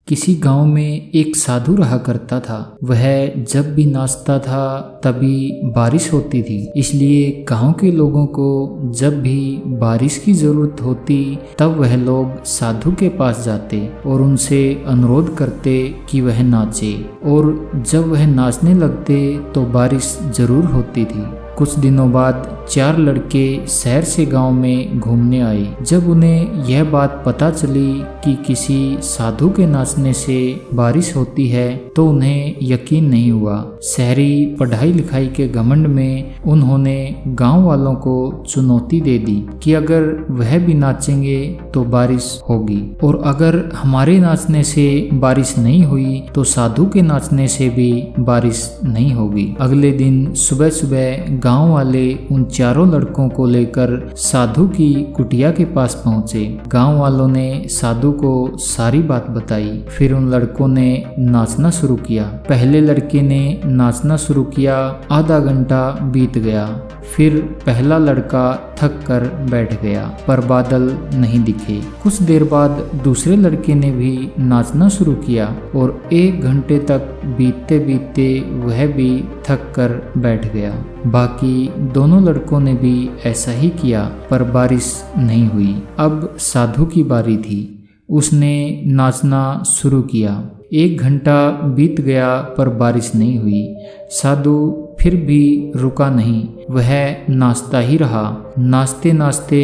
किसी गांव में एक साधु रहा करता था। वह जब भी नाचता था तभी बारिश होती थी। इसलिए गांव के लोगों को जब भी बारिश की जरूरत होती तब वह लोग साधु के पास जाते और उनसे अनुरोध करते कि वह नाचे, और जब वह नाचने लगते तो बारिश जरूर होती थी। कुछ दिनों बाद 4 लड़के शहर से गांव में घूमने आए। जब उन्हें यह बात पता चली कि किसी साधु के नाचने से बारिश होती है तो उन्हें यकीन नहीं हुआ। शहरी पढ़ाई लिखाई के घमंड में उन्होंने गांव वालों को चुनौती दे दी कि अगर वह भी नाचेंगे तो बारिश होगी, और अगर हमारे नाचने से बारिश नहीं हुई तो साधु के नाचने से भी बारिश नहीं होगी। अगले दिन सुबह सुबह गांव वाले उन 4 लड़कों को लेकर साधु की कुटिया के पास पहुंचे। गांव वालों ने साधु को सारी बात बताई। फिर उन लड़कों ने नाचना शुरू किया। पहले लड़के ने नाचना शुरू किया, आधा घंटा बीत गया। फिर पहला लड़का थक कर बैठ गया, पर बादल नहीं दिखे। कुछ देर बाद दूसरे लड़के ने भी नाचना शुरू किया और 1 घंटे तक बीतते बीतते वह भी थक कर बैठ गया। बाकी दोनों लड़कों ने भी ऐसा ही किया, पर बारिश नहीं हुई। अब साधु की बारी थी। उसने नाचना शुरू किया। 1 घंटा बीत गया पर बारिश नहीं हुई। साधु फिर भी रुका नहीं, वह नाचता ही रहा। नाचते नाचते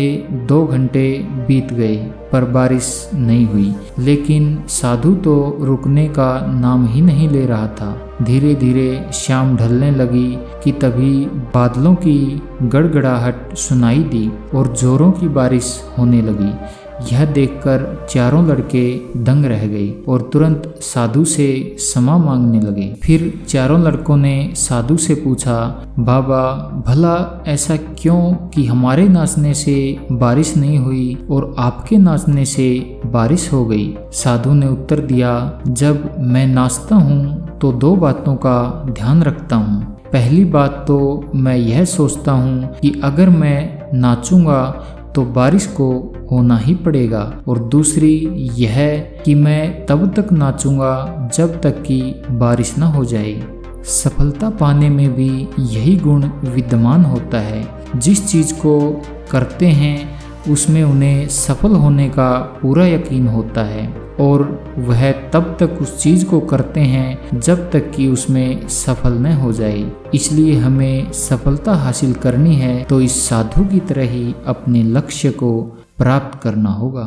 2 घंटे बीत गए पर बारिश नहीं हुई। लेकिन साधु तो रुकने का नाम ही नहीं ले रहा था। धीरे धीरे शाम ढलने लगी कि तभी बादलों की गड़गड़ाहट सुनाई दी और जोरों की बारिश होने लगी। यह देखकर 4 लड़के दंग रह गए और तुरंत साधु से क्षमा मांगने लगे। फिर 4 लड़कों ने साधु से पूछा, बाबा भला ऐसा क्यों कि हमारे नाचने से बारिश नहीं हुई और आपके नाचने से बारिश हो गई? साधु ने उत्तर दिया, जब मैं नाचता हूँ तो 2 बातों का ध्यान रखता हूँ। पहली बात तो मैं यह सोचता हूँ कि अगर मैं नाचूंगा तो बारिश को होना ही पड़ेगा, और दूसरी यह कि मैं तब तक नाचूंगा जब तक कि बारिश न हो जाए। सफलता पाने में भी यही गुण विद्यमान होता है। जिस चीज़ को करते हैं उसमें उन्हें सफल होने का पूरा यकीन होता है, और वह तब तक उस चीज़ को करते हैं जब तक कि उसमें सफल न हो जाए। इसलिए हमें सफलता हासिल करनी है तो इस साधु की तरह ही अपने लक्ष्य को प्राप्त करना होगा।